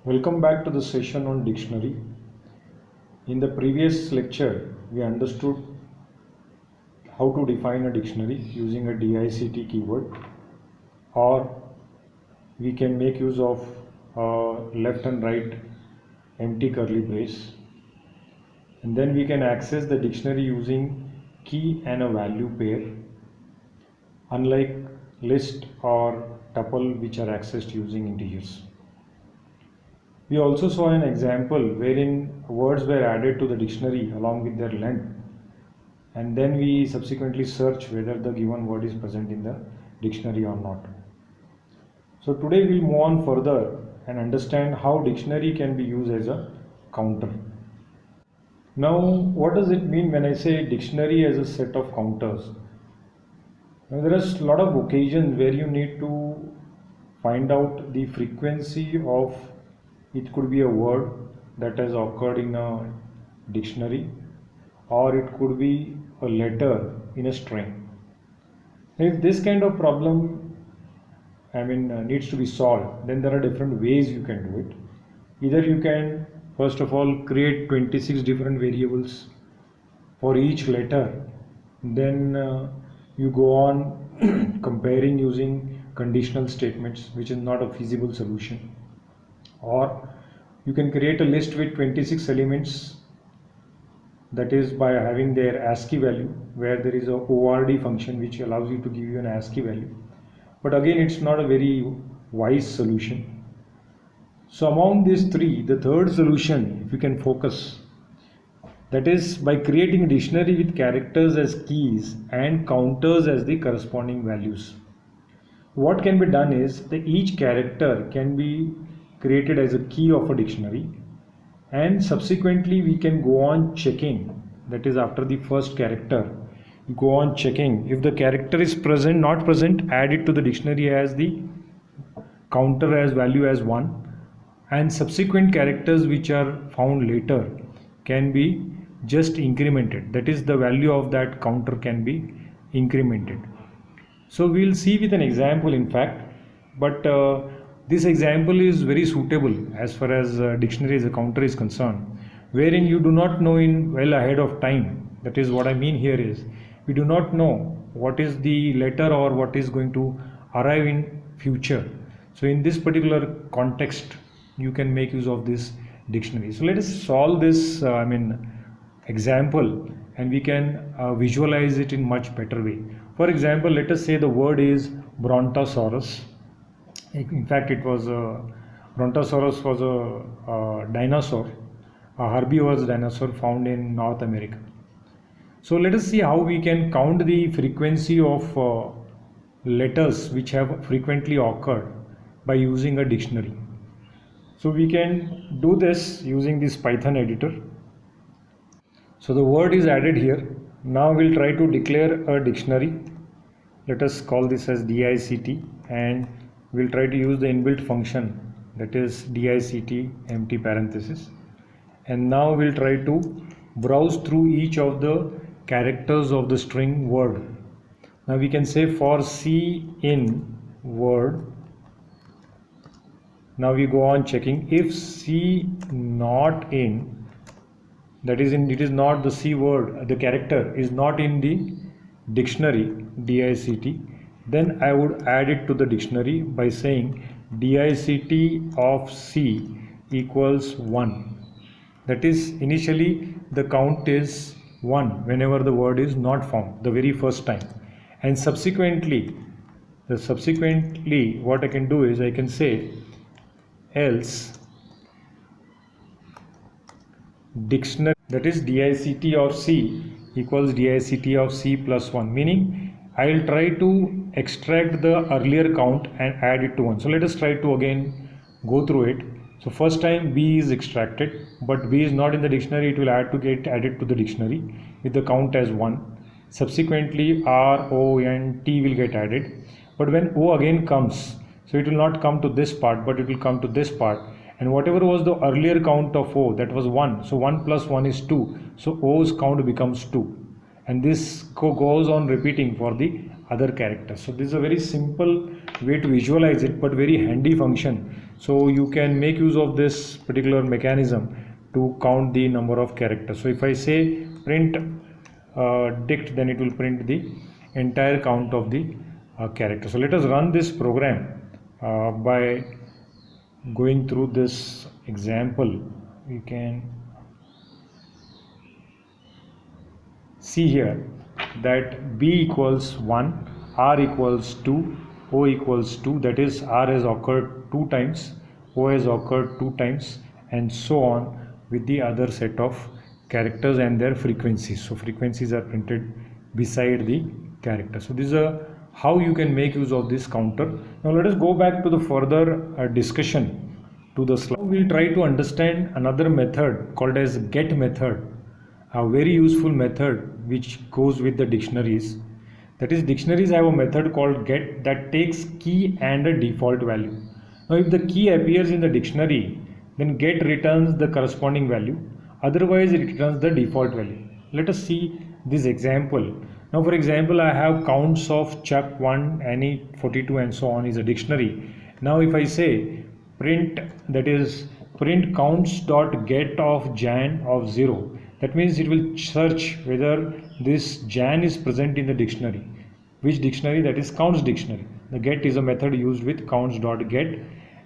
Welcome back to the session on dictionary. In the previous lecture, we understood how to define a dictionary using a DICT keyword, or we can make use of left and right empty curly brace, and then we can access the dictionary using key and a value pair, unlike list or tuple which are accessed using integers. We also saw an example wherein words were added to the dictionary along with their length, and then we subsequently search whether the given word is present in the dictionary or not. So today we'll move on further and understand how dictionary can be used as a counter. Now, what does it mean when I say dictionary as a set of counters? Now, there are a lot of occasions where you need to find out the frequency of, it could be a word that has occurred in a dictionary, or it could be a letter in a string. If this kind of problem needs to be solved, then there are different ways you can do it. Either you can first of all create 26 different variables for each letter, then you go on comparing using conditional statements, which is not a feasible solution. Or you can create a list with 26 elements, that is by having their ASCII value, where there is a ORD function which allows you to give you an ASCII value. But again, it's not a very wise solution. So among these three, the third solution, if you can focus, that is by creating a dictionary with characters as keys and counters as the corresponding values. What can be done is that each character can be created as a key of a dictionary, and subsequently we can go on checking, that is after the first character, you go on checking if the character is present, not present, add it to the dictionary as the counter as value as 1, and subsequent characters which are found later can be just incremented, that is the value of that counter can be incremented. So we'll see with an example in fact, but this example is very suitable as far as dictionary as a counter is concerned, wherein you do not know in well ahead of time. That is what I mean here is, we do not know what is the letter or what is going to arrive in future. So in this particular context, you can make use of this dictionary. So let us solve this example, and we can visualize it in much better way. For example, let us say the word is Brontosaurus. In fact, it was Brontosaurus was a dinosaur, a herbivorous dinosaur found in North America. So let us see how we can count the frequency of letters which have frequently occurred by using a dictionary. So we can do this using this Python editor. So the word is added here. Now we'll try to declare a dictionary. Let us call this as DICT, and we'll try to use the inbuilt function, that is DICT empty parenthesis. And now we'll try to browse through each of the characters of the string word. Now we can say for C in word. Now we go on checking if C not in, that is it is not the C word, the character is not in the dictionary DICT, then I would add it to the dictionary by saying DICT of C equals 1. That is, initially the count is 1 whenever the word is not found the very first time, and subsequently what I can do is I can say else dictionary, that is DICT of C equals DICT of C plus 1, meaning I will try to extract the earlier count and add it to 1. So let us try to again go through it. So first time B is extracted, but B is not in the dictionary, it will get added to the dictionary with the count as 1. Subsequently R, O and T will get added, but when O again comes, so it will not come to this part, but it will come to this part, and whatever was the earlier count of O, that was 1, so 1 plus 1 is 2, so O's count becomes 2, and this goes on repeating for the other characters. So this is a very simple way to visualize it, but very handy function. So you can make use of this particular mechanism to count the number of characters. So if I say print dict, then it will print the entire count of the character. So let us run this program by going through this example. We can see here that b equals 1, r equals 2, o equals 2, that is r has occurred 2 times, o has occurred 2 times, and so on with the other set of characters and their frequencies. So frequencies are printed beside the character. So this is how you can make use of this counter. Now let us go back to the further discussion to the slide. We'll try to understand another method called as get method, a very useful method which goes with the dictionaries. That is, dictionaries have a method called get that takes key and a default value. Now if the key appears in the dictionary, then get returns the corresponding value, otherwise it returns the default value. Let us see this example. Now for example, I have counts of Chuck 1, Annie 42 and so on is a dictionary. Now if I say print, that is print counts dot get of Jan of 0, that means it will search whether this Jan is present in the dictionary. Which dictionary? That is counts dictionary. The get is a method used with counts dot get,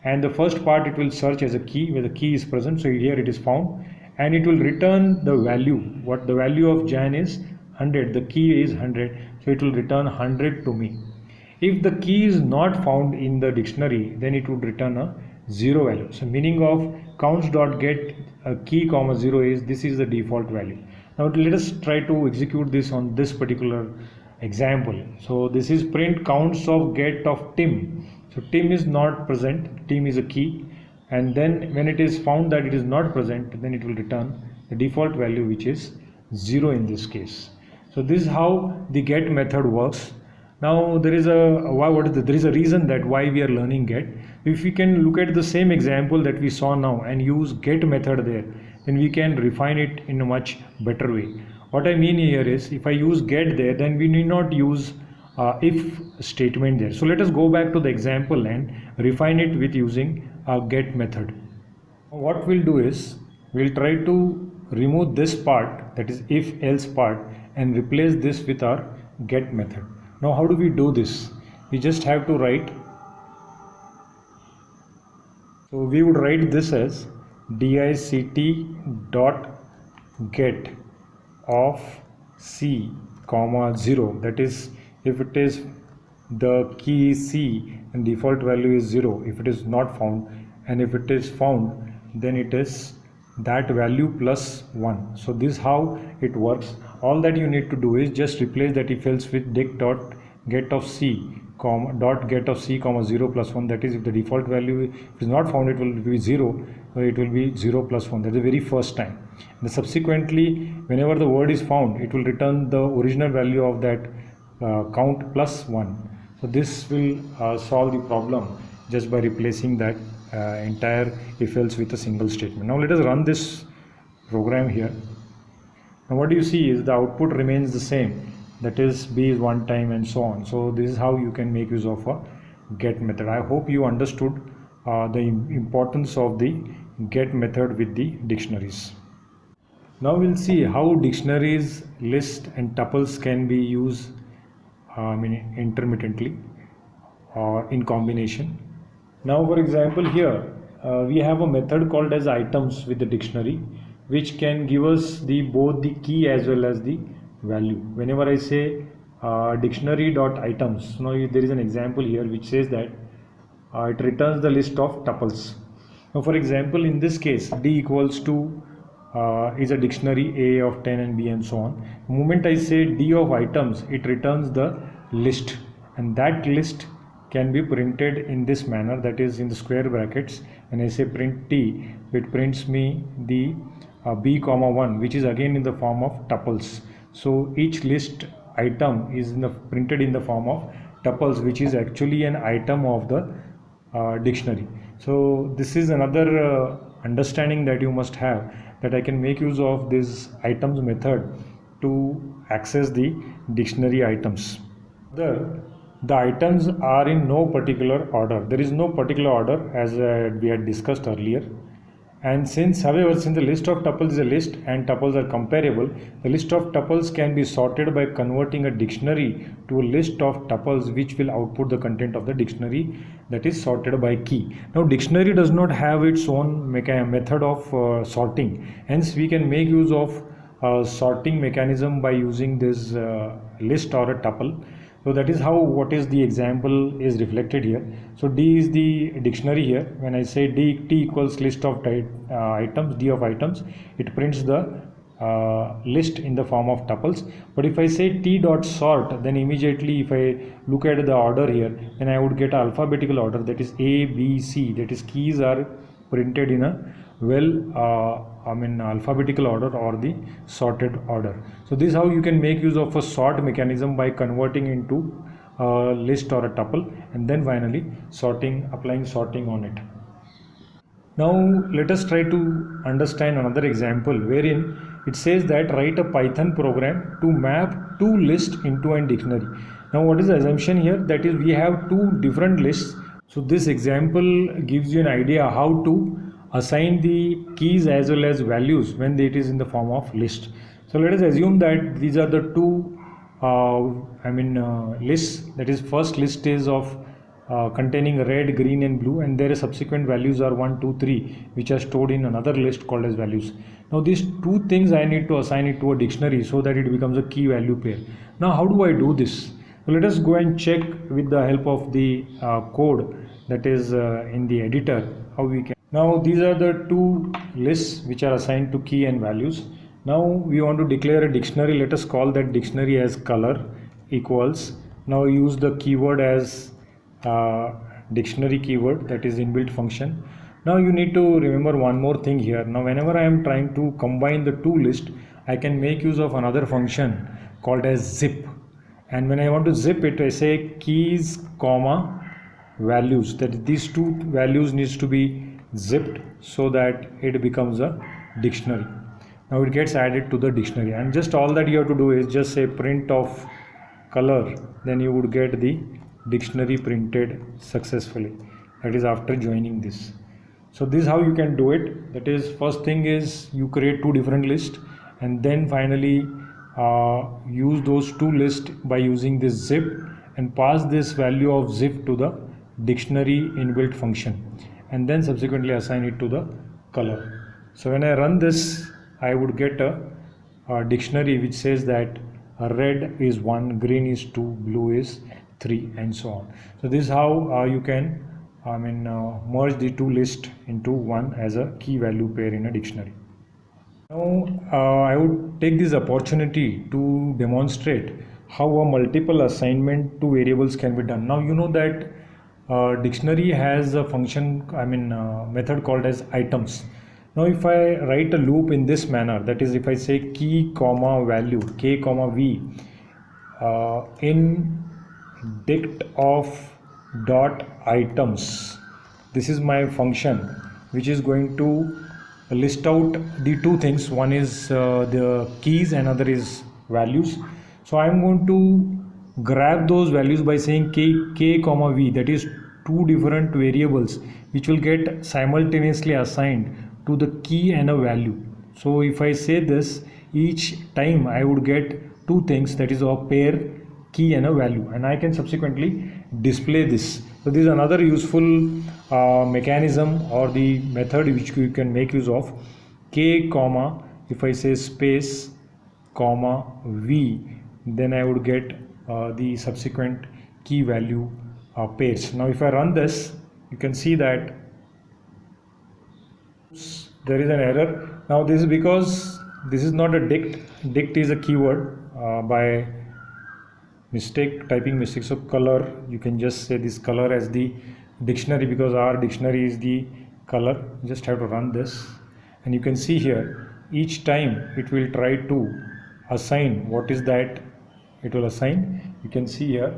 and the first part it will search as a key where the key is present. So here it is found, and it will return the value. What the value of Jan is 100, the key is 100, so it will return 100 to me. If the key is not found in the dictionary, then it would return a 0 value. So meaning of counts dot get key comma 0 is this is the default value. Now let us try to execute this on this particular example. So this is print counts of get of Tim. So Tim is not present, Tim is a key, and then when it is found that it is not present, then it will return the default value, which is 0 in this case. So this is how the get method works. Now there is a reason that why we are learning get. If we can look at the same example that we saw now and use get method there, then we can refine it in a much better way. What I mean here is, if I use get there, then we need not use if statement there. So let us go back to the example and refine it with using a get method. What we'll do is, we'll try to remove this part, that is if else part, and replace this with our get method. Now how do we do this? We just have to write, so we would write this as dict dot get of c comma 0, that is if it is the key is C and default value is 0 if it is not found, and if it is found then it is that value plus 1. So this is how it works. All that you need to do is just replace that if else with dict dot get of C comma dot get of C comma 0 plus 1, that is if the default value is not found it will be 0, so it will be 0 plus 1. That is the very first time. And subsequently whenever the word is found, it will return the original value of that count plus 1. So this will solve the problem just by replacing that entire if else with a single statement. Now let us run this program here. Now what you see is the output remains the same, that is b is 1 time and so on. So this is how you can make use of a get method. I hope you understood the importance of the get method with the dictionaries. Now we'll see how dictionaries, list and tuples can be used intermittently or in combination. Now for example here we have a method called as items with the dictionary, which can give us both the key as well as the value. Whenever I say dictionary dot items, now there is an example here which says that it returns the list of tuples. Now for example in this case D equals to is a dictionary A of 10 and B and so on. The moment I say D of items, it returns the list, and that list can be printed in this manner, that is in the square brackets. When I say print T, it prints me the B comma 1, which is again in the form of tuples. So each list item is printed in the form of tuples, which is actually an item of the dictionary. So this is another understanding that you must have, that I can make use of this items method to access the dictionary items. the items are in no particular order. There is no particular order as we had discussed earlier. And since the list of tuples is a list and tuples are comparable, the list of tuples can be sorted by converting a dictionary to a list of tuples which will output the content of the dictionary, that is sorted by key. Now dictionary does not have its own method of sorting, hence we can make use of sorting mechanism by using this list or a tuple. So that is how what is the example is reflected here. So D is the dictionary here. When I say T equals list of items, D of items, it prints the list in the form of tuples. But if I say T dot sort, then immediately if I look at the order here, then I would get alphabetical order, that is A, B, C, that is keys are printed in a alphabetical order or the sorted order. So this is how you can make use of a sort mechanism by converting into a list or a tuple and then finally applying sorting on it. Now let us try to understand another example wherein it says that write a Python program to map two lists into a dictionary. Now what is the assumption here? That is, we have two different lists. So this example gives you an idea how to assign the keys as well as values when it is in the form of list. So let us assume that these are the two lists. That is, first list is of containing red, green and blue, and their subsequent values are 1, 2, 3, which are stored in another list called as values. Now these two things I need to assign it to a dictionary so that it becomes a key value pair. Now how do I do this? So let us go and check with the help of the code that is in the editor how we can. Now these are the two lists which are assigned to key and values. Now we want to declare a dictionary. Let us call that dictionary as color equals. Now use the keyword as dictionary keyword, that is inbuilt function. Now you need to remember one more thing here. Now whenever I am trying to combine the two lists, I can make use of another function called as zip. And when I want to zip it, I say keys comma values, that these two values needs to be zipped so that it becomes a dictionary. Now it gets added to the dictionary, and just all that you have to do is just say print of color, then you would get the dictionary printed successfully, that is after joining this. So this is how you can do it. That is, first thing is you create two different lists and then finally use those two lists by using this zip and pass this value of zip to the dictionary inbuilt function and then subsequently assign it to the color. So when I run this, I would get a dictionary which says that red is 1, green is 2, blue is 3 and so on. So this is how you can merge the two lists into one as a key value pair in a dictionary. Now I would take this opportunity to demonstrate how a multiple assignment to variables can be done. Now you know that dictionary has a function, method called as items. Now if I write a loop in this manner, that is, if I say key comma value k comma v in dict of dot items, this is my function which is going to list out the two things. One is the keys, another is values. So I'm going to grab those values by saying k comma v, that is two different variables which will get simultaneously assigned to the key and a value. So if I say this, each time I would get two things, that is a pair, key and a value, and I can subsequently display this. So this is another useful mechanism or the method which you can make use of. K comma, if I say space comma v, then I would get the subsequent key value pairs. Now if I run this, you can see that there is an error. Now this is because this is not a dict. Dict is a keyword by typing mistake. So color, you can just say this color as the dictionary because our dictionary is the color. You just have to run this and you can see here each time it will try to assign what is that it will assign. You can see here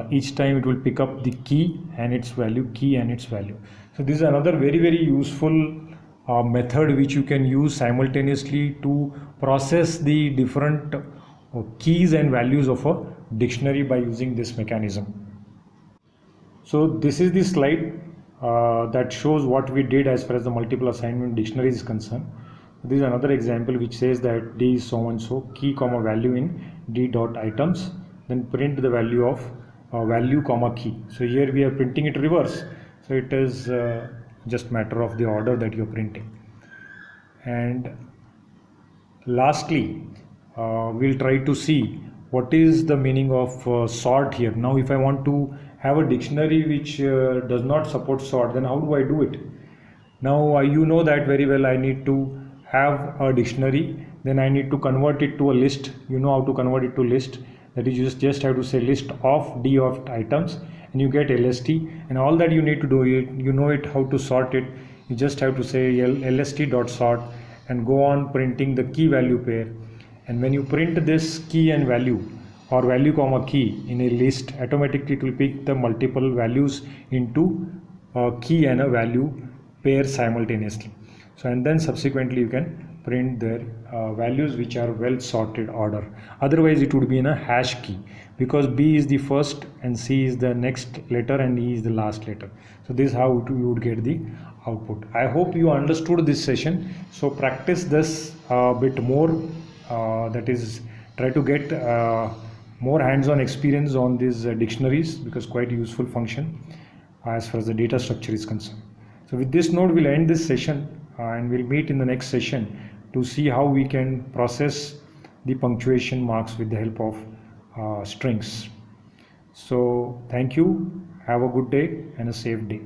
each time it will pick up the key and its value, key and its value. So this is another very useful method which you can use simultaneously to process the different keys and values of a dictionary by using this mechanism. So this is the slide that shows what we did as far as the multiple assignment dictionary is concerned. This is another example which says that D is so and so, key comma value in D dot items, then print the value of value comma key. So here we are printing it reverse, so it is just matter of the order that you are printing. And lastly, we'll try to see what is the meaning of sort here. Now if I want to have a dictionary which does not support sort, then how do I do it? Now you know that very well. I need to have a dictionary, then I need to convert it to a list. You know how to convert it to list. That is, you just have to say list of D of items and you get LST, and all that you need to do, you know it how to sort it. You just have to say LST dot sort and go on printing the key value pair. And when you print this key and value or value comma key in a list, automatically it will pick the multiple values into a key and a value pair simultaneously. So and then subsequently you can print their values which are well sorted order. Otherwise it would be in a hash key, because B is the first and C is the next letter and E is the last letter. So this is how you would get the output. I hope you understood this session. So practice this a bit more, that is, try to get more hands-on experience on these dictionaries, because quite useful function as far as the data structure is concerned. So with this note, we'll end this session and we'll meet in the next session to see how we can process the punctuation marks with the help of strings. So thank you, have a good day and a safe day.